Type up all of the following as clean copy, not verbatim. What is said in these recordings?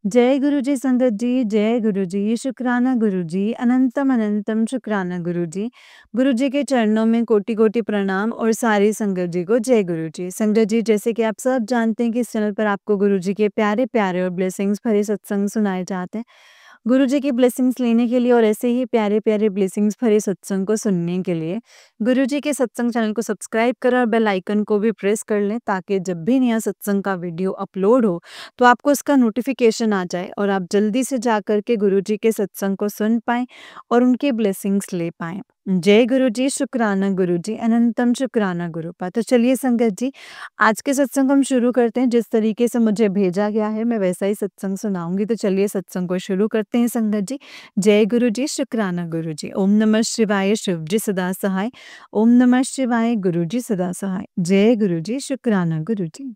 जय गुरु जी संगत जी, जय गुरु जी, शुक्राना गुरु जी, अनंतम अनंतम शुक्राना गुरु जी। गुरु जी के चरणों में कोटि-कोटि प्रणाम और सारी संगत जी को जय गुरु जी। संगत जी, जैसे कि आप सब जानते हैं कि इस चैनल पर आपको गुरु जी के प्यारे-प्यारे और ब्लेसिंग्स भरे सत्संग सुनाए जाते हैं। गुरु जी की ब्लेसिंग्स लेने के लिए और ऐसे ही प्यारे-प्यारे ब्लेसिंग्स भरे सत्संग को सुनने के लिए गुरु जी के सत्संग चैनल को सब्सक्राइब करें और बेल आइकन को भी प्रेस कर लें, ताकि जब भी नया सत्संग का वीडियो अपलोड हो तो आपको इसका नोटिफिकेशन आ जाए और आप जल्दी से जा कर के गुरु जी के सत्संग को सुन पाएँ और उनकी ब्लेसिंग्स ले पाएँ। जय गुरु जी, शुक्राना गुरु जी, अनंतम शुक्राना गुरुपा। तो चलिए संगत जी, आज के सत्संग हम शुरू करते हैं। जिस तरीके से मुझे भेजा गया है, मैं वैसा ही सत्संग सुनाऊँगी। तो चलिए सत्संग को शुरू करते हैं संगत जी। जय गुरु जी, शुक्राना गुरु जी। ओम नमः शिवाय, शिव जी सदा सहाय। ओम नमः शिवाय, गुरु जी सदा सहाय। जय गुरु जी, शुक्राना गुरु जी।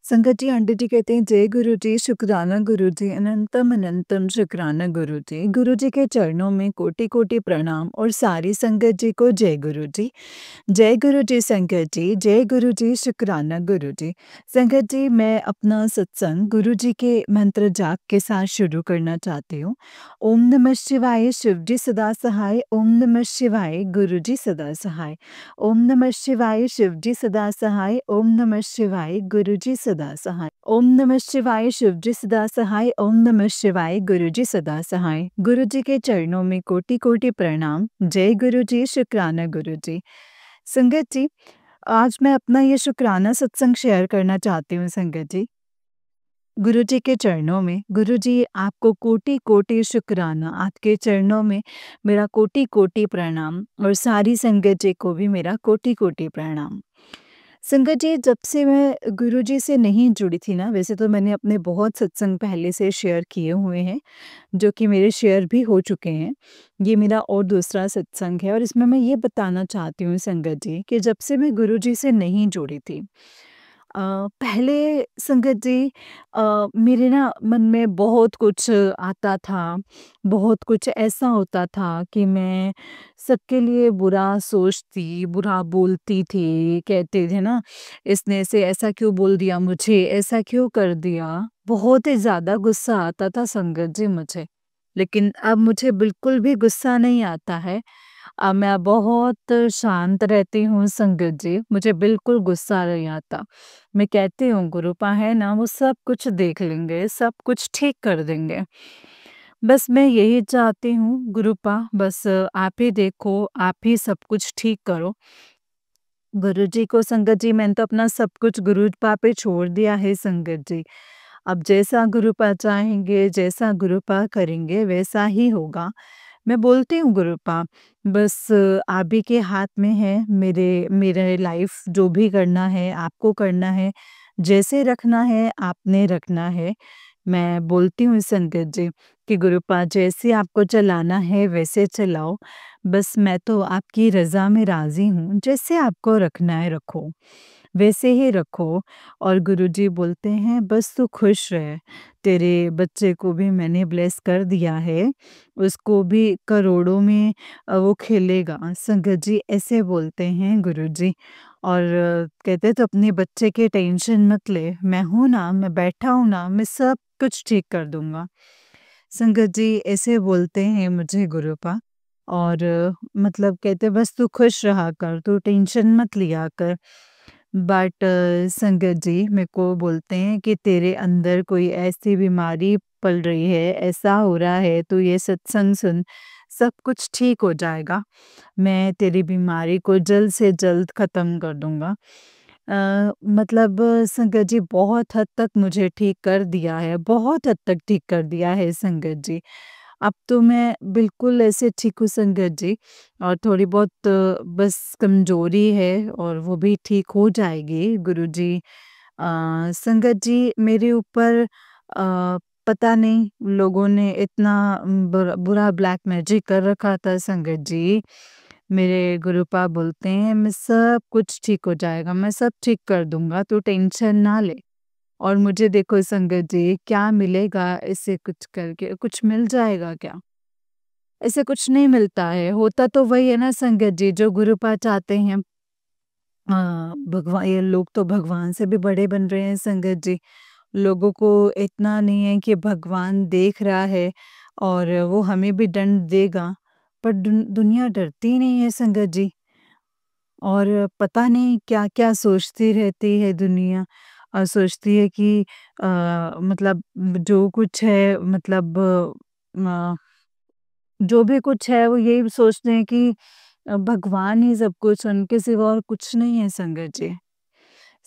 संगत जी, आंटी जी कहते हैं जय गुरु जी, शुक्राना गुरु जी, अनंतम अनंतम शुक्राना गुरु जी। गुरु जी के चरणों में कोटि कोटि प्रणाम और सारी संगत जी को जय गुरु जी। जय गुरु जी संगत जी, जय गुरु जी, शुक्राना गुरु जी। संगत जी, मैं अपना सत्संग गुरु जी के मंत्र जाप के साथ शुरू करना चाहती हूँ। ओम नमः शिवाय, शिव जी सदा सहाय। ओम नमः शिवाय, गुरु जी सदा सहाय। ओम नमः शिवाय, शिव जी सदा सहाय। ओम नमः शिवाय, गुरु जी सदा सहाय। ओम नमः शिवाय, शिव जी सदा सहाय। ओम नमः शिवाय, गुरु जी सदा सहाय। गुरु जी के चरणों में कोटि कोटि प्रणाम। जय गुरु जी, शुक्राना गुरु जी। संगत जी, आज मैं अपना ये शुक्राना सत्संग शेयर करना चाहती हूँ संगत जी। गुरु जी के चरणों में, गुरु जी आपको कोटि कोटि शुक्राना, आपके चरणों में मेरा कोटि कोटि प्रणाम और सारी संगत जी को भी मेरा कोटि कोटि प्रणाम। संगत जी, जब से मैं गुरु जी से नहीं जुड़ी थी ना, वैसे तो मैंने अपने बहुत सत्संग पहले से शेयर किए हुए हैं, जो कि मेरे शेयर भी हो चुके हैं। ये मेरा और दूसरा सत्संग है और इसमें मैं ये बताना चाहती हूँ संगत जी कि जब से मैं गुरु जी से नहीं जुड़ी थी, पहले संगत जी, मेरे ना मन में बहुत कुछ आता था, बहुत कुछ ऐसा होता था कि मैं सबके लिए बुरा सोचती, बुरा बोलती थी। कहते थे ना, इसने ऐसे ऐसा क्यों बोल दिया मुझे, ऐसा क्यों कर दिया? बहुत ही ज़्यादा गुस्सा आता था संगत जी मुझे। लेकिन अब मुझे बिल्कुल भी गुस्सा नहीं आता है। मैं बहुत शांत रहती हूँ संगत जी, मुझे बिल्कुल गुस्सा नहीं आता। मैं कहती हूँ गुरुपा है ना, वो सब कुछ देख लेंगे, सब कुछ ठीक कर देंगे। बस मैं यही चाहती हूँ गुरुपा, बस आप ही देखो, आप ही सब कुछ ठीक करो। गुरु जी को संगत जी, मैंने तो अपना सब कुछ गुरुपा पे छोड़ दिया है संगत जी। अब जैसा गुरुपा चाहेंगे, जैसा गुरुपा करेंगे वैसा ही होगा। मैं बोलती हूँ गुरुपा, बस आप ही के हाथ में है, मेरे लाइफ जो भी करना है आपको करना है, जैसे रखना है आपने रखना है। मैं बोलती हूँ संगत जी कि गुरुपा, जैसे आपको चलाना है वैसे चलाओ, बस मैं तो आपकी रज़ा में राज़ी हूँ, जैसे आपको रखना है रखो, वैसे ही रखो। और गुरुजी बोलते हैं बस तू खुश रह, तेरे बच्चे को भी मैंने ब्लेस कर दिया है, उसको भी करोड़ों में वो खेलेगा। संगत जी ऐसे बोलते हैं गुरुजी। और कहते तो अपने बच्चे की टेंशन मत ले, मैं हूँ ना, मैं बैठा हूँ ना, मैं सब कुछ ठीक कर दूँगा। संगत जी ऐसे बोलते हैं मुझे गुरुपा। और मतलब कहते बस तू खुश रहा कर, तू टेंशन मत लिया कर। बट संगत जी मेरे को बोलते हैं कि तेरे अंदर कोई ऐसी बीमारी पल रही है, ऐसा हो रहा है, तू ये सत्संग सुन, सब कुछ ठीक हो जाएगा। मैं तेरी बीमारी को जल्द से जल्द ख़त्म कर दूँगा। मतलब संगत जी बहुत हद तक मुझे ठीक कर दिया है, बहुत हद तक ठीक कर दिया है संगत जी। अब तो मैं बिल्कुल ऐसे ठीक हूँ संगत जी। और थोड़ी बहुत बस कमज़ोरी है और वो भी ठीक हो जाएगी गुरुजी। संगत जी मेरे ऊपर पता नहीं लोगों ने इतना बुरा बुरा ब्लैक मैजिक कर रखा था संगत जी। मेरे गुरुपा बोलते हैं मैं सब कुछ ठीक हो जाएगा, मैं सब ठीक कर दूँगा, तू टेंशन ना ले। और मुझे देखो संगत जी, क्या मिलेगा इससे कुछ करके? कुछ मिल जाएगा क्या? ऐसे कुछ नहीं मिलता है, होता तो वही है ना संगत जी जो गुरुपा चाहते हैं। भगवा ये लोग तो भगवान से भी बड़े बन रहे हैं संगत जी। लोगों को इतना नहीं है कि भगवान देख रहा है और वो हमें भी दंड देगा, पर दुनिया डरती नहीं है संगत जी। और पता नहीं क्या-क्या सोचती रहती है दुनिया और सोचती है कि मतलब जो कुछ है मतलब अ, जो भी कुछ है वो यही सोचते हैं कि भगवान ही सब कुछ, उनके सिवा और कुछ नहीं है संगत जी।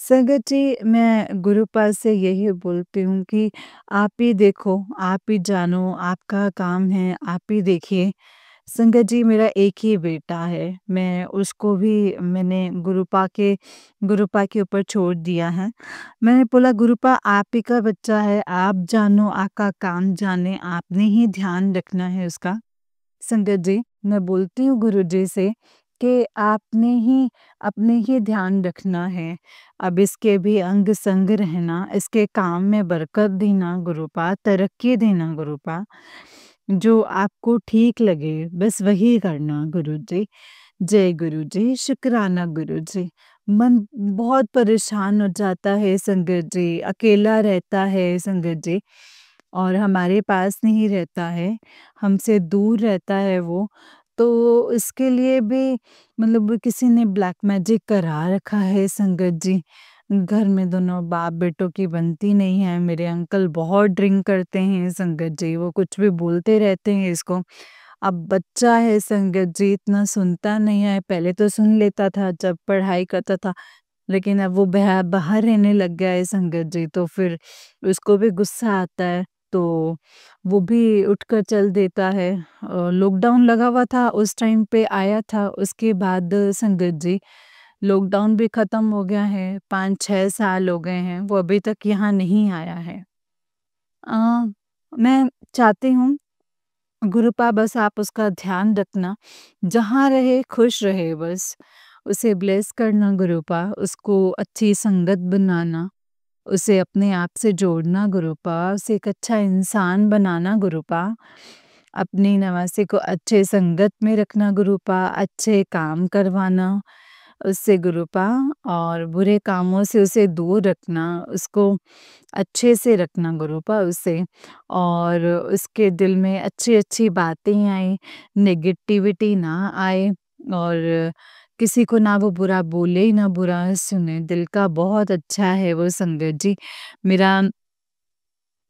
संगत जी, मैं गुरुपाद से यही बोलती हूँ कि आप ही देखो, आप ही जानो, आपका काम है, आप ही देखिए। संगत जी, मेरा एक ही बेटा है, मैं उसको भी मैंने गुरुपा के ऊपर छोड़ दिया है। मैंने बोला गुरुपा आप ही का बच्चा है, आप जानो, आपका काम जाने, आपने ही ध्यान रखना है उसका। संगत जी, मैं बोलती हूँ गुरुजी से कि आपने ही अपने ही ध्यान रखना है। अब इसके भी अंग-संग रहना, इसके काम में बरकत देना गुरुपा, तरक्की देना गुरुपा। जो आपको ठीक लगे, बस वही करना गुरुजी। जय गुरुजी, शुक्राना गुरुजी। मन बहुत परेशान हो जाता है संगत जी, अकेला रहता है संगत जी और हमारे पास नहीं रहता है, हमसे दूर रहता है वो। तो इसके लिए भी मतलब किसी ने ब्लैक मैजिक करा रखा है संगत जी। घर में दोनों बाप-बेटों की बनती नहीं है, मेरे अंकल बहुत ड्रिंक करते हैं संगत जी, वो कुछ भी बोलते रहते हैं इसको। अब बच्चा है संगत जी, इतना सुनता नहीं है, पहले तो सुन लेता था जब पढ़ाई करता था, लेकिन अब वो बाहर रहने लग गया है संगत जी, तो फिर उसको भी गुस्सा आता है, तो वो भी उठकर चल देता है। लॉकडाउन लगा हुआ था, उस टाइम पे आया था, उसके बाद संगत जी, लॉकडाउन भी खत्म हो गया है, 5-6 साल हो गए हैं, वो अभी तक यहाँ नहीं आया है। अ, मैं चाहती हूँ गुरुपा बस आप उसका ध्यान रखना, जहाँ रहे खुश रहे बस। उसे ब्लेस करना गुरुपा, उसको अच्छी संगत बनाना, उसे अपने आप से जोड़ना गुरुपा, उसे एक अच्छा इंसान बनाना गुरुपा। अपनी नवासी को अच्छे संगत में रखना गुरुपा, अच्छे काम करवाना उससे गुरुपा और बुरे कामों से उसे दूर रखना, उसको अच्छे से रखना गुरुपा उसे और उसके दिल में अच्छी-अच्छी बातें आएँ, नेगेटिविटी ना आए और किसी को ना वो बुरा बोले, ना बुरा सुने। दिल का बहुत अच्छा है वो संगत जी। मेरा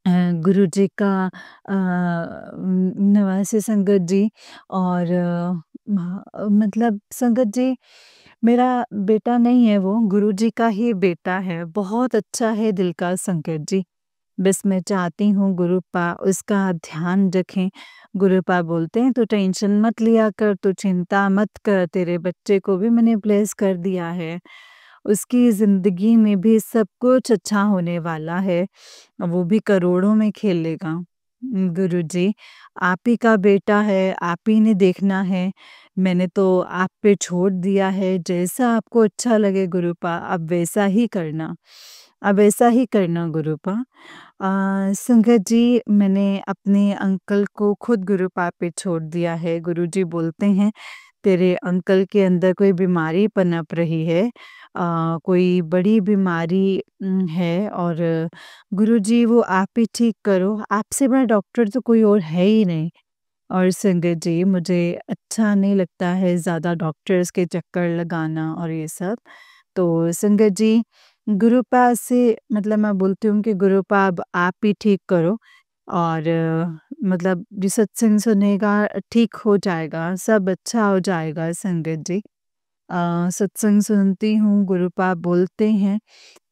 गुरुजी का नवासे संगत जी और मतलब संगत जी मेरा बेटा नहीं है वो, गुरुजी का ही बेटा है। बहुत अच्छा है दिल का संगत जी। बस मैं चाहती हूँ गुरुपा उसका ध्यान रखें। गुरुपा बोलते हैं, "तू टेंशन मत लिया कर, तू चिंता मत कर, तेरे बच्चे को भी मैंने ब्लेस कर दिया है। उसकी ज़िंदगी में भी सब कुछ अच्छा होने वाला है, वो भी करोड़ों में खेलेगा।" गुरुजी, आप ही का बेटा है, आप ही ने देखना है। मैंने तो आप पे छोड़ दिया है, जैसा आपको अच्छा लगे गुरुपा, आप वैसा ही करना। आप वैसा ही करना गुरुपा। संगत जी, मैंने अपने अंकल को खुद गुरुपा पे छोड़ दिया है। गुरुजी बोलते हैं, "तेरे अंकल के अंदर कोई बीमारी पनप रही है। कोई बड़ी बीमारी है और गुरुजी वो आप ही ठीक करो। आपसे बड़ा डॉक्टर तो कोई और है ही नहीं।" और संगत जी, मुझे अच्छा नहीं लगता है ज़्यादा डॉक्टर्स के चक्कर लगाना और ये सब। तो संगत जी, गुरुपा से मतलब मैं बोलती हूँ कि गुरुपा अब आप ही ठीक करो और मतलब जो सत्संग सुनेगा ठीक हो जाएगा, सब अच्छा हो जाएगा संगत जी। सत्संग सुनती हूँ, गुरुपा बोलते हैं,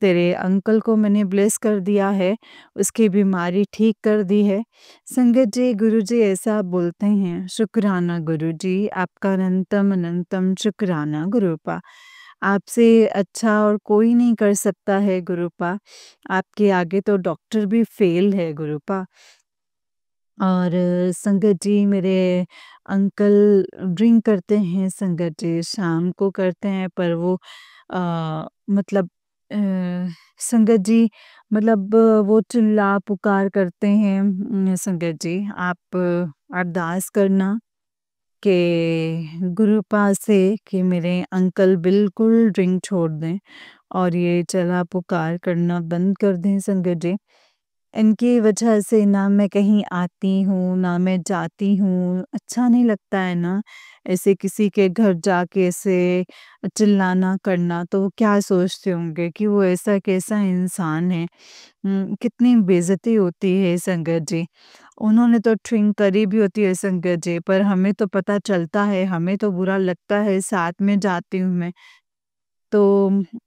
तेरे अंकल को मैंने ब्लेस कर दिया है, उसकी बीमारी ठीक कर दी है। संगत जी, गुरुजी ऐसा बोलते हैं, शुक्राना गुरुजी, आपका अनंतम अनंतम शुक्राना गुरुपा। आपसे अच्छा और कोई नहीं कर सकता है गुरुपा, आपके आगे तो डॉक्टर भी फ़ेल है गुरुपा। और संगत जी मेरे अंकल ड्रिंक करते हैं संगत जी, शाम को करते हैं पर वो मतलब संगत जी मतलब वो चिल्ला-पुकार करते हैं संगत जी, आप अरदास करना कि गुरुपा से कि मेरे अंकल बिल्कुल ड्रिंक छोड़ दें और ये चला पुकार करना बंद कर दें संगत जी। इनकी वजह से ना मैं कहीं आती हूँ, ना मैं जाती हूँ, अच्छा नहीं लगता है ना, ऐसे किसी के घर जाके ऐसे चिल्लाना करना, तो वो क्या सोचते होंगे कि वो ऐसा कैसा इंसान है। कितनी बेइज़्ज़ती होती है संगत जी। उन्होंने तो ड्रिंक करी भी होती है संगत जी, पर हमें तो पता चलता है, हमें तो बुरा लगता है, साथ में जाती हूँ मैं। तो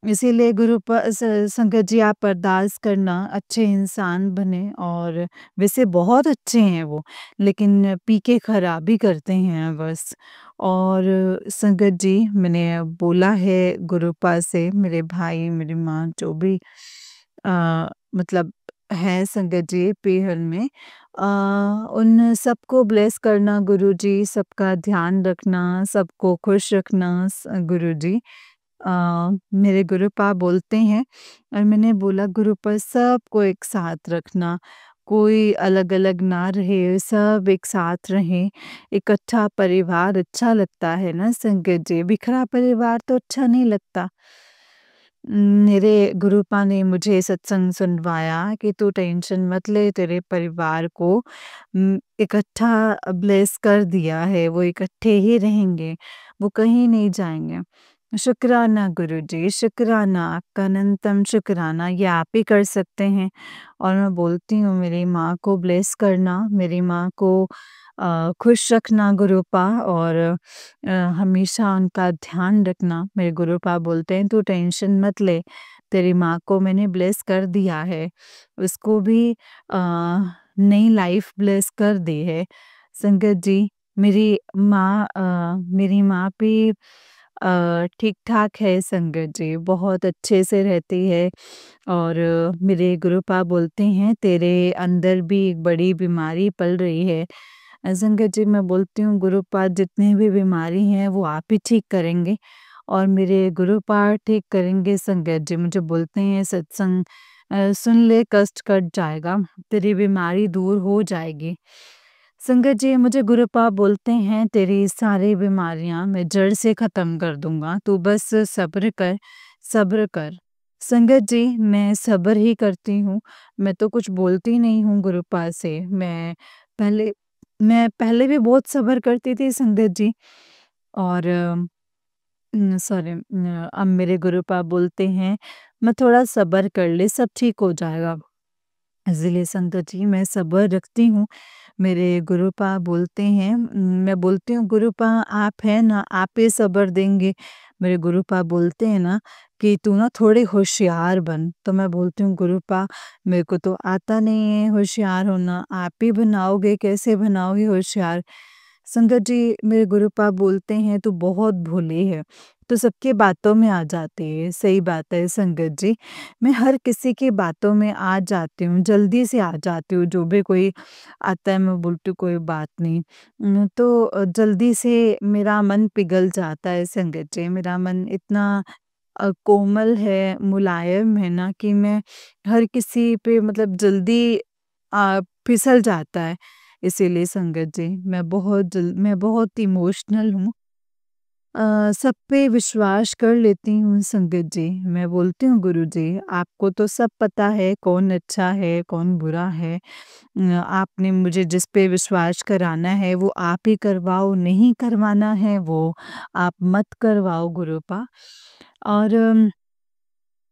इसीलिए गुरु प स संगत जी आप अरदास करना अच्छे इंसान बने, और वैसे बहुत अच्छे हैं वो, लेकिन पी के खराबी करते हैं बस। और संगत जी मैंने बोला है गुरुपा से, मेरे भाई, मेरी माँ जो भी मतलब है संगत जी पीहल में, उन सबको ब्लेस करना गुरुजी, सबका ध्यान रखना, सबको खुश रखना गुरुजी। मेरे गुरुपा बोलते हैं, और मैंने बोला गुरुपा सबको एक साथ रखना, कोई अलग-अलग ना रहे, सब एक साथ रहें, इकट्ठा परिवार अच्छा लगता है ना संगत जी, बिखरा परिवार तो अच्छा नहीं लगता। मेरे गुरुपा ने मुझे सत्संग सुनवाया कि तू टेंशन मत ले, तेरे परिवार को इकट्ठा ब्लेस कर दिया है, वो इकट्ठे ही रहेंगे, वो कहीं नहीं जाएँगे। शुक्राना गुरुजी, शुक्राना, आपका अनंतम शुक्राना, ये आप ही कर सकते हैं। और मैं बोलती हूँ मेरी माँ को ब्लेस करना, मेरी माँ को खुश रखना गुरुपा, और हमेशा उनका ध्यान रखना। मेरे गुरुपा बोलते हैं तू टेंशन मत ले, तेरी माँ को मैंने ब्लेस कर दिया है, उसको भी नई लाइफ ब्लेस कर दी है। संगत जी मेरी माँ भी ठीक-ठाक है संगत जी, बहुत अच्छे से रहती है, और मेरे गुरुपा बोलते हैं तेरे अंदर भी एक बड़ी बीमारी पल रही है। संगत जी मैं बोलती हूँ गुरुपा जितनी भी बीमारी हैं वो आप ही ठीक करेंगे, और मेरे गुरुपा ठीक करेंगे संगत जी। मुझे बोलते हैं सत्संग सुन ले कष्ट कट जाएगा, तेरी बीमारी दूर हो जाएगी। संगत जी मुझे गुरुपा बोलते हैं तेरी सारी बीमारियां मैं जड़ से खत्म कर दूंगा, तू बस सब्र कर, सब्र कर। संगत जी मैं सब्र ही करती हूँ, मैं तो कुछ बोलती नहीं हूँ गुरुपा से। पहले मैं पहले भी बहुत सब्र करती थी संगत जी, और सॉरी, अब मेरे गुरुपा बोलते हैं मैं थोड़ा सब्र कर ले, सब ठीक हो जाएगा। इसलिए संगत जी मैं सब्र रखती हूँ। मेरे गुरुपा बोलते हैं, मैं बोलती हूँ गुरुपा आप हैं ना, आप ही सब्र देंगे। मेरे गुरुपा बोलते हैं ना कि तू ना थोड़ी होशियार बन, तो मैं बोलती हूँ गुरुपा मेरे को तो आता नहीं है होशियार होना, आप ही बनाओगे, कैसे बनाओगे होशियार। संगत जी मेरे गुरुपा बोलते हैं तू बहुत भोली है, तो सबकी बातों में आ जाती है। सही बात है संगत जी, मैं हर किसी की बातों में आ जाती हूँ, जल्दी से आ जाती हूँ, जो भी कोई आता है मैं बोलती हूँ कोई बात नहीं। तो जल्दी से मेरा मन पिघल जाता है संगत जी, मेरा मन इतना कोमल है, मुलायम है ना कि मैं हर किसी पे मतलब जल्दी फिसल जाता है। इसीलिए संगत जी मैं बहुत इमोशनल हूँ। सब पे विश्वास कर लेती हूँ संगत जी। मैं बोलती हूँ गुरुजी आपको तो सब पता है कौन अच्छा है, कौन बुरा है। आपने मुझे जिस पे विश्वास कराना है वो आप ही करवाओ, नहीं करवाना है वो आप मत करवाओ गुरुपा। और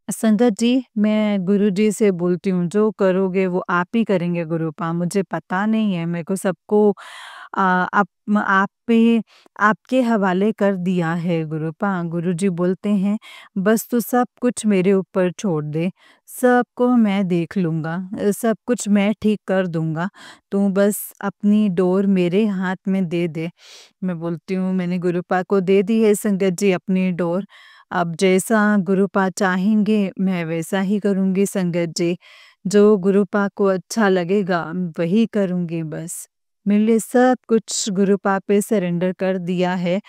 संगत जी, मैं गुरुजी से बोलती हूँ, जो करोगे वो आप ही करेंगे गुरुपा, मुझे पता नहीं है, मेरे को सबको आप पे आपके हवाले कर दिया है गुरुपा। गुरुजी बोलते हैं, बस तू सब कुछ मेरे ऊपर छोड़ दे, सबको मैं देख लूँगा, सब कुछ मैं ठीक कर दूँगा, तू बस अपनी डोर मेरे हाथ में दे दे। मैं बोलती हूँ, मैंने गुरुपा को दे दी है संगत जी अपनी डोर। अब जैसा गुरुपा चाहेंगे मैं वैसा ही करूँगी संगत जी। जो गुरुपा को अच्छा लगेगा वही करूँगी बस। मेरे लिए सब कुछ गुरुपा पे सरेंडर कर दिया है।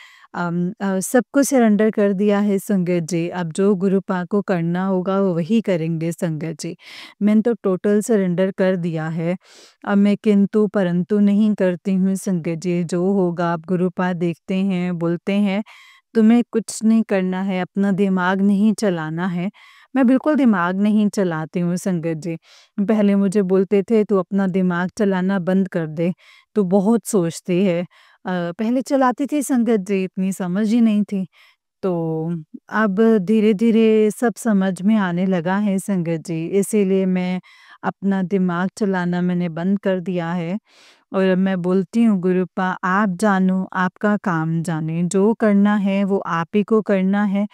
सबको सरेंडर कर दिया है संगत जी। अब जो गुरुपा को करना होगा वो वही करेंगे संगत जी। मैंने तो टोटल सरेंडर कर दिया है। अब मैं किंतु परंतु नहीं करती हूँ संगत जी। जो होगा आप गुरुपा देखते हैं, बोलते हैं तुम्हें कुछ नहीं करना है, अपना दिमाग नहीं चलाना है। मैं बिल्कुल दिमाग नहीं चलाती हूँ संगत जी। पहले मुझे बोलते थे तू अपना दिमाग चलाना बंद कर दे, तू बहुत सोचती है। पहले चलाती थी संगत जी, इतनी समझ ही नहीं थी। तो अब धीरे-धीरे सब समझ में आने लगा है संगत जी, इसीलिए मैं अपना दिमाग चलाना मैंने बंद कर दिया है। और मैं बोलती हूँ गुरुपा आप जानो, आपका काम जाने, जो करना है वो आप ही को करना है।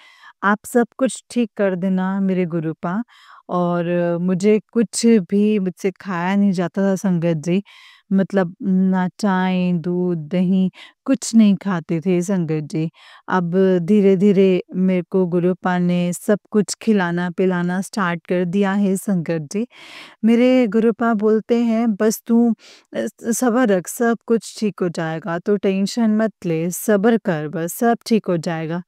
आप सब कुछ ठीक कर देना मेरे गुरुपा। और मुझे कुछ भी मुझसे खाया नहीं जाता था संगत जी। मतलब ना चाय, दूध, दही कुछ नहीं खाते थे संगत जी। अब धीरे-धीरे मेरे को गुरुपा ने सब कुछ खिलाना-पिलाना स्टार्ट कर दिया है संगत जी। मेरे गुरुपा बोलते हैं बस तू सब्र रख, सब कुछ ठीक हो जाएगा, तू टेंशन मत ले, सब्र कर बस सब ठीक हो जाएगा।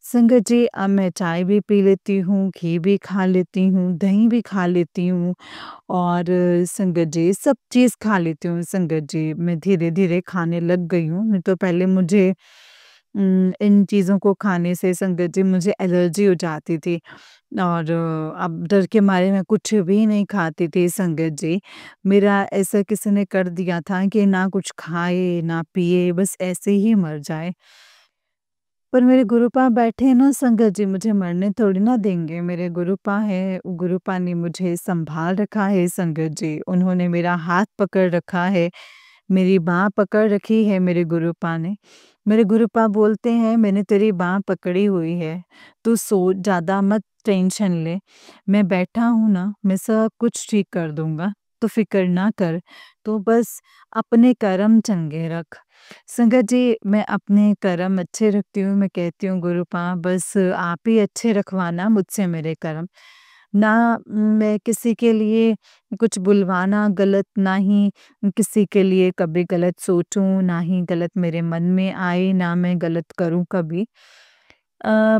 संगत जी अब मैं चाय भी पी लेती हूँ, घी भी खा लेती हूँ, दही भी खा लेती हूँ और संगत जी सब चीज़ खा लेती हूँ संगत जी। मैं धीरे-धीरे खाने लग गई हूँ, नहीं तो पहले मुझे इन चीज़ों को खाने से संगत जी मुझे एलर्जी हो जाती थी। और अब डर के मारे मैं कुछ भी नहीं खाती थी संगत जी। मेरा ऐसा किसी ने कर दिया था कि ना कुछ खाए, ना पिए, बस ऐसे ही मर जाए। पर मेरे गुरुपा बैठे हैं ना संगत जी, मुझे मरने थोड़ी ना देंगे। मेरे गुरुपा हैं, गुरुपा ने मुझे सँभाल रखा है संगत जी। उन्होंने मेरा हाथ पकड़ रखा है, मेरी बाँह पकड़ रखी है मेरे गुरुपा ने। मेरे गुरुपा बोलते हैं मैंने तेरी बाँह पकड़ी हुई है, तू सोच ज़्यादा मत टेंशन ले। मैं बैठा हूँ ना, मैं सब कुछ ठीक कर दूँगा, तू फ़िक्र ना कर, तू बस अपने कर्म चंगे रख। संगत जी, मैं अपने कर्म अच्छे रखती हूँ, मैं कहती हूँ गुरुपा बस आप ही अच्छे रखवाना मुझसे मेरे कर्म। ना मैं किसी के लिए कुछ बुलवाना गलत, ना ही किसी के लिए कभी गलत सोचूँ, ना ही गलत मेरे मन में आए, ना मैं गलत करूँ कभी।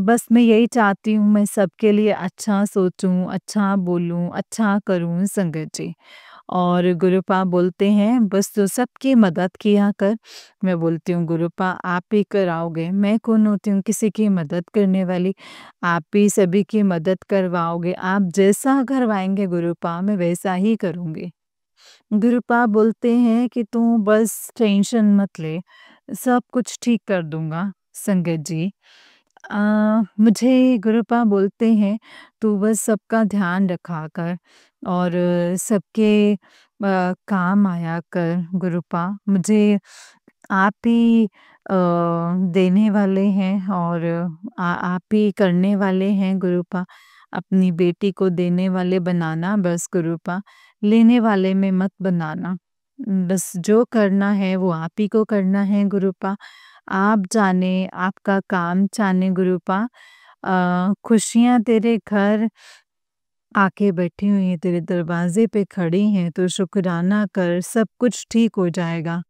बस मैं यही चाहती हूँ मैं सबके लिए अच्छा सोचूँ, अच्छा बोलूँ, अच्छा करूँ संगत जी। और गुरुपा बोलते हैं बस तू सबकी मदद किया कर। मैं बोलती हूँ गुरुपा आप ही कराओगे, मैं कौन होती हूँ किसी की मदद करने वाली? आप ही सभी की मदद करवाओगे, आप जैसा करवाएँगे गुरुपा मैं वैसा ही करूँगी। गुरुपा बोलते हैं कि तू बस टेंशन मत ले, सब कुछ ठीक कर दूँगा संगत जी। मुझे गुरुपा बोलते हैं तू बस सबका ध्यान रखा कर और सबके काम आया कर गुरुपा। मुझे आप ही देने वाले हैं और आप ही करने वाले हैं गुरुपा। अपनी बेटी को देने वाले बनाना बस गुरुपा, लेने वाले में मत बनाना। बस जो करना है वो आप ही को करना है गुरुपा। आप जाने, आपका काम जाने गुरुपा। खुशियाँ तेरे घर आके बैठी हुई हैं, तेरे दरवाज़े पे खड़ी हैं, तो शुकराना कर, सब कुछ ठीक हो जाएगा।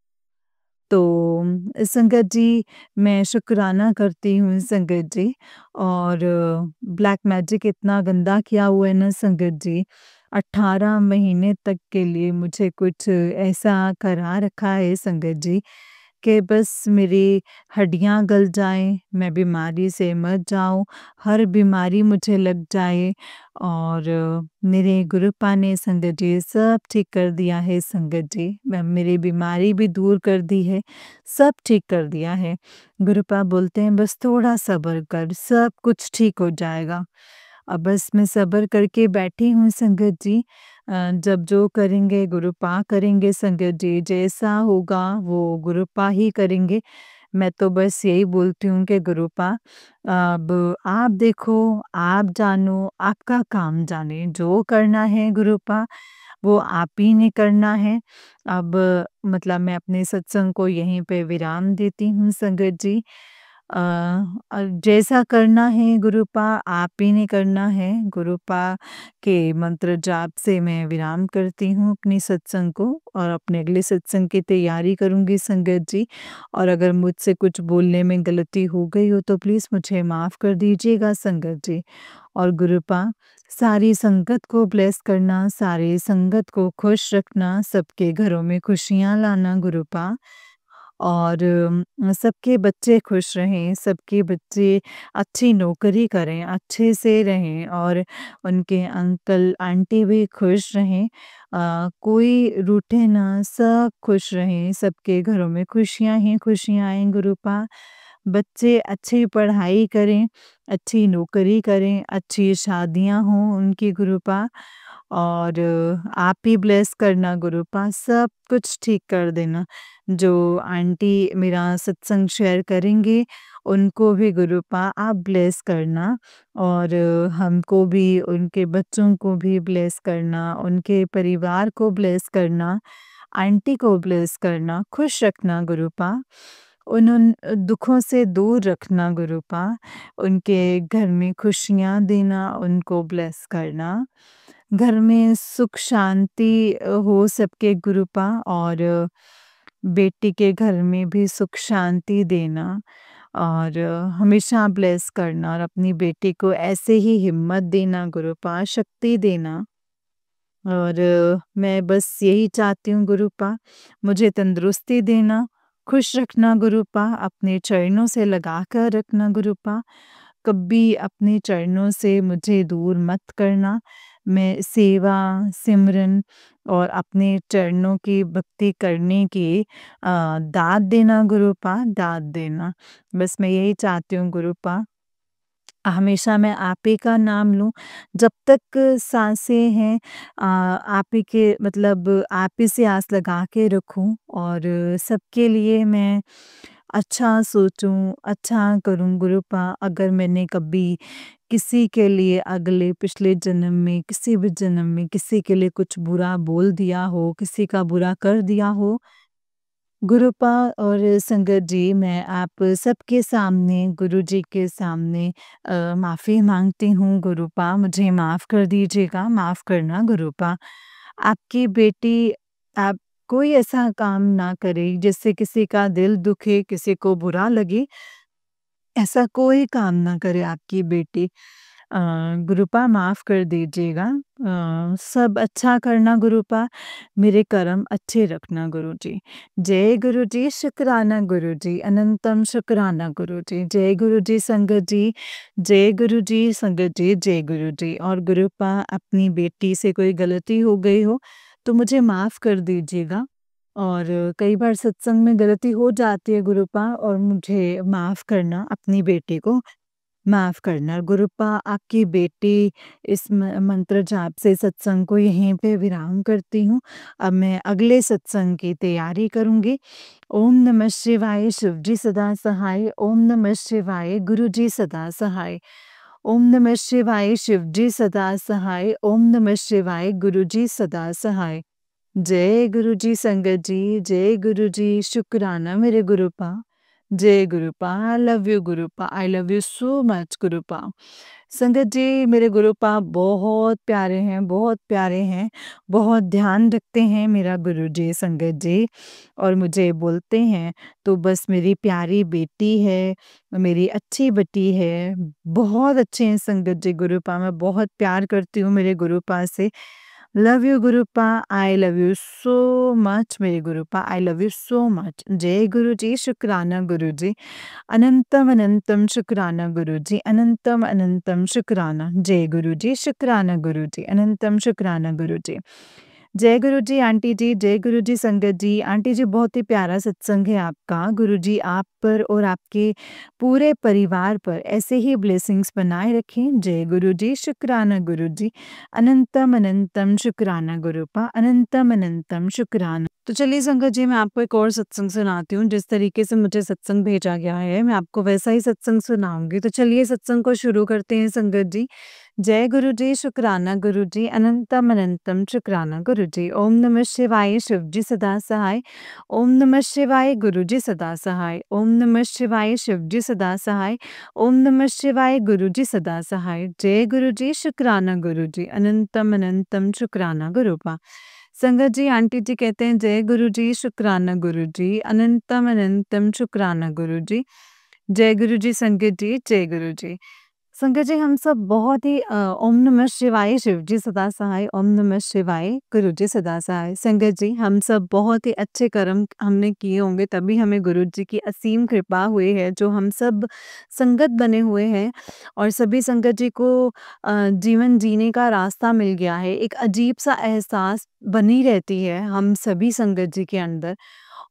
तो संगत जी, मैं शुकराना करती हूँ संगत जी और ब्लैक मैजिक इतना गंदा किया हुआ है ना संगत जी, 18 महीने तक के लिए मुझे कुछ ऐसा करा रखा है संगत जी कि बस मेरी हड्डियाँ गल जाएँ, मैं बीमारी से मर जाऊँ, हर बीमारी मुझे लग जाए और मेरे गुरुपा ने संगत जी सब ठीक कर दिया है संगत जी। मेरी बीमारी भी दूर कर दी है, सब ठीक कर दिया है। गुरुपा बोलते हैं बस थोड़ा सब्र कर, सब कुछ ठीक हो जाएगा। अब बस मैं सब्र करके बैठी हूँ संगत जी। जब जो करेंगे गुरुपा करेंगे संगत जी, जैसा होगा वो गुरुपा ही करेंगे। मैं तो बस यही बोलती हूँ कि गुरुपा अब आप देखो, आप जानो, आपका काम जाने, जो करना है गुरुपा वो आप ही ने करना है। अब मतलब मैं अपने सत्संग को यहीं पे विराम देती हूँ संगत जी। जैसा करना है गुरुपा आप ही ने करना है। गुरुपा के मंत्र जाप से मैं विराम करती हूँ अपनी सत्संग को और अपने अगले सत्संग की तैयारी करूँगी संगत जी। और अगर मुझसे कुछ बोलने में गलती हो गई हो तो प्लीज़ मुझे माफ़ कर दीजिएगा संगत जी। और गुरुपा सारी संगत को ब्लेस करना, सारी संगत को खुश रखना, सबके घरों में खुशियाँ लाना गुरुपा। और सबके बच्चे खुश रहें, सबके बच्चे अच्छी नौकरी करें, अच्छे से रहें और उनके अंकल आंटी भी खुश रहें। कोई रूठे ना, सब खुश रहें, सबके घरों में खुशियाँ ही खुशियाँ आएँ गुरूपा। बच्चे अच्छी पढ़ाई करें, अच्छी नौकरी करें, अच्छी शादियाँ हों उनकी गुरूपा और आप ही ब्लेस करना गुरूपा, सब कुछ ठीक कर देना। जो आंटी मेरा सत्संग शेयर करेंगे, उनको भी गुरूपा आप ब्लेस करना और हमको भी, उनके बच्चों को भी ब्लेस करना, उनके परिवार को ब्लेस करना, आंटी को ब्लेस करना, खुश रखना गुरूपा। उन दुखों से दूर रखना गुरूपा, उनके घर में खुशियाँ देना, उनको ब्लेस करना। घर में सुख शांति हो सबके गुरूपा और बेटी के घर में भी सुख शांति देना और हमेशा ब्लेस करना और अपनी बेटी को ऐसे ही हिम्मत देना गुरूपा, शक्ति देना। और मैं बस यही चाहती हूँ गुरूपा, मुझे तंदुरुस्ती देना, खुश रखना गुरूपा, अपने चरणों से लगा कर रखना गुरूपा, कभी अपने चरणों से मुझे दूर मत करना। मैं सेवा, सिमरन और अपने चरणों की भक्ति करने की दात देना गुरूपा, दात देना। बस मैं यही चाहती हूँ गुरूपा, हमेशा मैं आप ही का नाम लूँ, जब तक साँसें हैं आप ही के मतलब आप ही से आस लगा के रखूँ और सबके लिए मैं अच्छा सोचूँ, अच्छा करूँ गुरूपा। अगर मैंने कभी किसी के लिए अगले पिछले जन्म में, किसी भी जन्म में किसी के लिए कुछ बुरा बोल दिया हो, किसी का बुरा कर दिया हो, गुरूपा और संगत जी, मैं आप सबके सामने, गुरुजी के सामने माफ़ी माँगती हूँ गुरूपा, मुझे माफ़ कर दीजिएगा, माफ़ करना गुरूपा। आपकी बेटी आप कोई ऐसा काम ना करे जिससे किसी का दिल दुखे, किसी को बुरा लगे, ऐसा कोई काम ना करे आपकी बेटी। गुरूपा माफ़ कर दीजिएगा। सब अच्छा करना गुरूपा, मेरे कर्म अच्छे रखना गुरुजी। जय गुरुजी, शुक्राना गुरुजी, अनंतम शुक्राना गुरुजी। जय गुरुजी संगत जी, जय गुरुजी संगत जी, जय गुरुजी। और गुरूपा, अपनी बेटी से कोई गलती हो गई हो तो मुझे माफ़ कर दीजिएगा। और कई बार सत्संग में गलती हो जाती है गुरूपा और मुझे माफ़ करना, अपनी बेटी को माफ़ करना। गुरूपा, आपकी बेटी इस मंत्र जाप से सत्संग को यहीं पे विराम करती हूँ। अब मैं अगले सत्संग की तैयारी करूँगी। ओम नमः शिवाय, शिव जी सदा सहाय। ओम नमः शिवाय, गुरु जी सदा सहाय। ओम नमः शिवाय, शिव जी सदा सहाय। ओम नमः शिवाय, गुरु जी सदा सहाय। जय गुरु जी संगत जी, जय गुरु जी, शुक्राना मेरे गुरूपा। जय गुरूपा, आई लव यू गुरूपा, I love you so much गुरूपा। संगत जी, मेरे गुरूपा बहुत प्यारे हैं, बहुत प्यारे हैं, बहुत ध्यान रखते हैं मेरा गुरुजी संगत जी और मुझे बोलते हैं तो बस मेरी प्यारी बेटी है, मेरी अच्छी बेटी है, बहुत अच्छे हैं संगत जी गुरूपा, मैं बहुत प्यार करती हूँ मेरे गुरूपा से। लव यू गुरूपा, I love you so much मेरे गुरूपा, I love you so much. जय गुरु जी, शुक्राना गुरु जी, अनंतम अनंतम शुक्राना गुरु जी, अनंतम अनंतम शुक्राना। जय गुरु जी, शुक्राना गुरु जी, अनंतम शुक्राना गुरु जी। जय गुरु जी आंटी जी, जय गुरु जी संगत जी। आंटी जी, बहुत ही प्यारा सत्संग है आपका। गुरु जी आप पर और आपके पूरे परिवार पर ऐसे ही ब्लेसिंग्स बनाए रखें। जय गुरु जी, शुक्राना गुरु जी, अनंतम अनंतम शुक्राना गुरूपा, अनंतम अनंतम शुक्राना। तो चलिए संगत जी, मैं आपको एक और सत्संग सुनाती हूँ। जिस तरीके से मुझे सत्संग भेजा गया है, मैं आपको वैसा ही सत्संग सुनाऊंगी। तो चलिए सत्संग को शुरू करते हैं संगत जी। जय गुरु जी, शुक्राना गुरु जी, अनंतम अनंतम शुक्राना गुरु जी। ओम नमः शिवाय, शिव जी सदा सहाय। ओम नमः शिवाय, गुरु जी सदा सहाय। ओम नमः शिवाय, शिव जी सदा सहाय। ओम नमः शिवाय, गुरु जी सदा सहाय। जय गुरु जी, शुक्राना गुरु जी, अनंतम अनंतम शुक्राना गुरूपा। संगत जी, आंटी जी कहते हैं जय गुरु जी, शुक्राना गुरु जी, अनंतम अनंतम शुक्राना गुरु जी। जय गुरु जी संगत जी, जय गुरु जी। संगत जी, हम सब बहुत ही ओम नमः शिवाय, शिव जी सदा सहाय, ओम नमः शिवाय, गुरु जी सदा सहाय। संगत जी, हम सब बहुत ही अच्छे कर्म हमने किए होंगे, तभी हमें गुरु जी की असीम कृपा हुई है, जो हम सब संगत बने हुए हैं और सभी संगत जी को जीवन जीने का रास्ता मिल गया है। एक अजीब-सा एहसास बनी रहती है हम सभी संगत जी के अंदर,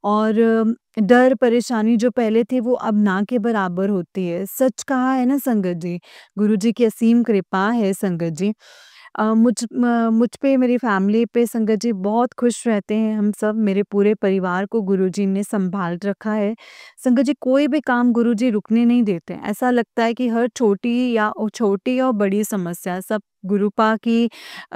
और डर परेशानी जो पहले थी वो अब ना के बराबर होती है। सच कहा है ना संगत जी, गुरु जी की असीम कृपा है संगत जी। मुझ पे, मेरी फैमिली पे संगत जी बहुत खुश रहते हैं हम सब। मेरे पूरे परिवार को गुरु जी ने सँभाल रखा है। संगत जी, कोई भी काम गुरु जी रुकने नहीं देते हैं। ऐसा लगता है कि हर छोटी और बड़ी समस्या सब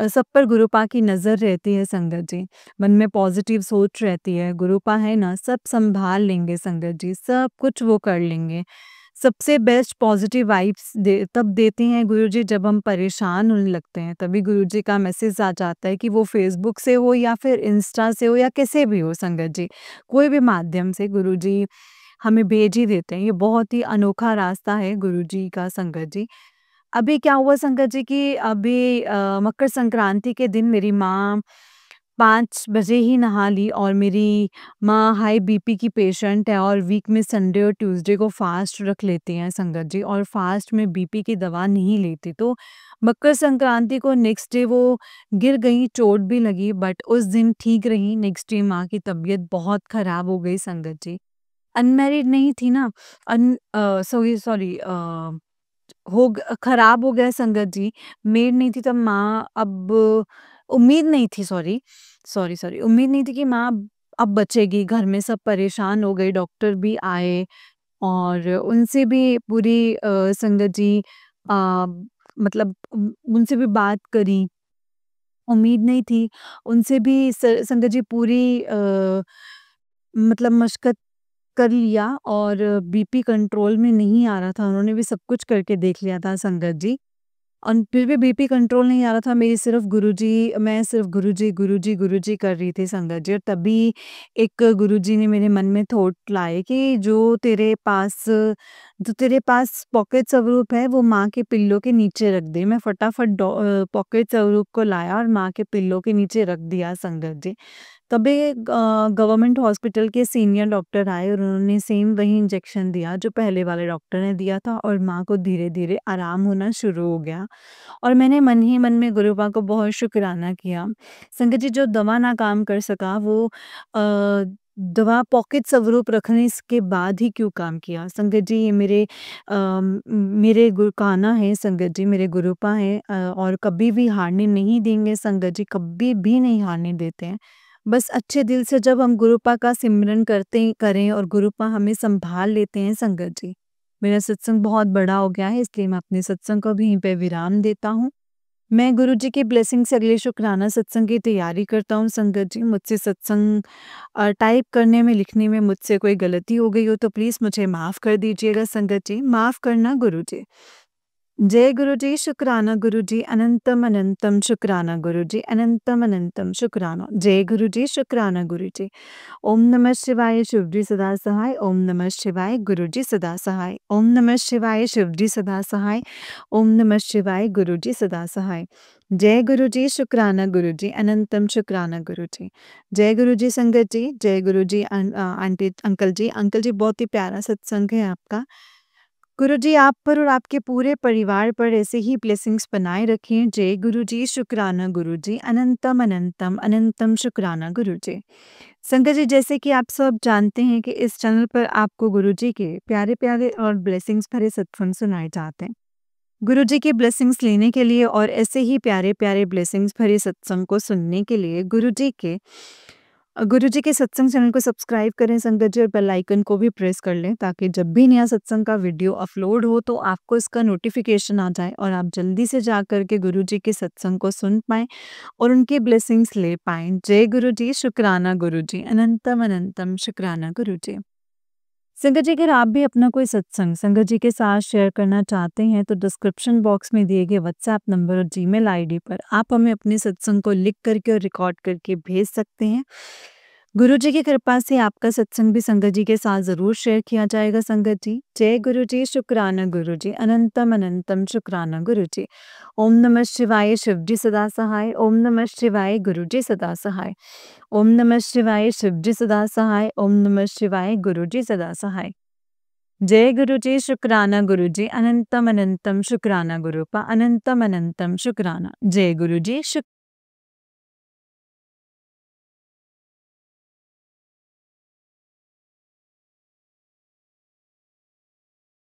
सब पर गुरुपा की नज़र रहती है संगत जी। मन में पॉजिटिव सोच रहती है, गुरुपा है ना, सब सँभाल लेंगे संगत जी, सब कुछ वो कर लेंगे। सबसे बेस्ट पॉजिटिव वाइब्स तब देते हैं गुरुजी जब हम परेशान होने लगते हैं, तभी गुरुजी का मैसेज आ जाता है, कि वो फ़ेसबुक से हो या फिर इंस्टा से हो या कैसे भी हो संगत जी, कोई भी माध्यम से गुरुजी हमें भेज ही देते हैं। ये बहुत ही अनोखा रास्ता है गुरुजी का संगत जी। अभी क्या हुआ संगत जी कि अभी मकर संक्रांति के दिन मेरी माँ 5 बजे ही नहा ली, और मेरी माँ हाई बीपी की पेशेंट है और वीक में संडे और ट्यूसडे को फास्ट रख लेती हैं संगत जी, और फास्ट में बीपी की दवा नहीं लेती। तो मकर संक्रांति को नेक्स्ट डे वो गिर गई, चोट भी लगी, बट उस दिन ठीक रही। नेक्स्ट डे माँ की तबीयत बहुत खराब हो गई संगत जी। अनमैरिड नहीं थी ना, सॉरी सॉरी खराब हो गया संगत जी, मेड नहीं थी तब माँ, अब उम्मीद नहीं थी, सॉरी, सॉरी, सॉरी, उम्मीद नहीं थी कि माँ अब बचेगी, घर में सब परेशान हो गए, डॉक्टर भी आए और उनसे भी पूरी संगत जी अ, मतलब उनसे भी बात करी, उम्मीद नहीं थी, उनसे भी संगत जी पूरी मतलब मशक्कत कर लिया, और बीपी कंट्रोल में नहीं आ रहा था, उन्होंने भी सब कुछ करके देख लिया था संगत जी, और फिर भी बीपी कंट्रोल नहीं आ रहा था। मैं सिर्फ गुरुजी, गुरुजी, गुरुजी कर रही थी संगत जी, और तभी एक गुरुजी ने मेरे मन में थॉट लाए कि जो तेरे पास पॉकेट स्वरूप है, वो माँ के पिल्लो के नीचे रख दे। मैं फटाफट पॉकेट स्वरूप को लाया और माँ के पिल्लो के नीचे रख दिया संगत जी। तभी गवर्नमेंट हॉस्पिटल के सीनियर डॉक्टर आए और उन्होंने सेम वही इंजेक्शन दिया जो पहले वाले डॉक्टर ने दिया था, और माँ को धीरे-धीरे आराम होना शुरू हो गया, और मैंने मन ही मन में गुरुबा को बहुत शुक्राना किया। संगत जी, जो दवा ना काम कर सका वो दवा पॉकेट स्वरूप रखने के बाद ही क्यों काम किया। संगत जी, ये मेरे गुरुकाना है संगत जी, मेरे गुरुपा हैं, और कभी भी हारने नहीं देंगे संगत जी, कभी भी नहीं हारने देते हैं। बस अच्छे दिल से जब हम गुरुपा का सिमरन करें और गुरुपा हमें सँभाल लेते हैं संगत जी। मेरा सत्संग बहुत बड़ा हो गया है, इसलिए मैं अपने सत्संग को भी यहीं पे विराम देता हूँ। मैं गुरुजी की ब्लेसिंग से अगले शुक्राना सत्संग की तैयारी करता हूँ संगत जी। मुझसे सत्संग टाइप करने में, लिखने में मुझसे कोई गलती हो गई हो तो प्लीज़ मुझे माफ़ कर दीजिएगा संगत जी, माफ़ करना गुरुजी। जय गुरुजी, शुक्राना गुरुजी, अनंतम अनंतम शुक्राना गुरुजी, अनंतम अनंतम शुक्राना। जय गुरुजी, शुक्राना गुरुजी। ओम नमः शिवाय, शिव जी सदा सहाय, ओम नमः शिवाय, गुरु जी सदा सहाय, ओम नमः शिवाय, शिव जी सदा सहाय, ओम नमः शिवाय, गुरु जी सदा सहाय। जय गुरु जी, शुक्राना गुरु जी, अनंतम शुक्राना गुरु जी। जय गुरु जी संगत जी, जय गुरु जी आंटी, अंकल जी बहुत ही प्यारा सत्संग है आपका। गुरु जी आप पर और आपके पूरे परिवार पर ऐसे ही ब्लेसिंग्स बनाए रखें। जय गुरु जी, शुक्राना गुरु जी, अनंतम अनंतम अनंतम शुक्राना गुरु जी। संगत जी, जैसे कि आप सब जानते हैं कि इस चैनल पर आपको गुरुजी के प्यारे-प्यारे और ब्लेसिंग्स भरे सत्संग सुनाए जाते हैं। गुरुजी की ब्लेसिंग्स लेने के लिए और ऐसे ही प्यारे-प्यारे ब्लेसिंग्स भरे सत्संग को सुनने के लिए गुरुजी के सत्संग चैनल को सब्सक्राइब करें संगत जी, और बेल आइकन को भी प्रेस कर लें, ताकि जब भी नया सत्संग का वीडियो अपलोड हो तो आपको इसका नोटिफिकेशन आ जाए और आप जल्दी से जा कर के गुरुजी के सत्संग को सुन पाएँ और उनकी ब्लेसिंग्स ले पाएँ। जय गुरु जी, शुक्राना गुरु जी, अनंतम अनंतम शुक्राना गुरु जी। संगत जी, अगर आप भी अपना कोई सत्संग संगत जी के साथ शेयर करना चाहते हैं तो डिस्क्रिप्शन बॉक्स में दिए गए व्हाट्सएप नंबर और जीमेल आईडी पर आप हमें अपने सत्संग को लिख करके और रिकॉर्ड करके भेज सकते हैं। गुरु जी की कृपा से आपका सत्संग भी संगत जी के साथ ज़रूर शेयर किया जाएगा संगत जी। जय गुरु जी, शुक्राना गुरु जी, अनंतम अनंतम शुक्राना गुरु जी। ओम नमः शिवाय, शिव जी सदा सहाय। ओम नमः शिवाय, गुरु जी सदा सहाय। ओम नमः शिवाय, शिव जी सदा सहाय। ओम नमः शिवाय, गुरु जी सदा सहाय। जय गुरु जी, शुक्राना गुरु जी, अनंतम अनंतम शुक्राना गुरुपा, अनंतम अनंतम शुक्राना। जय गुरु जी, शुक्राना।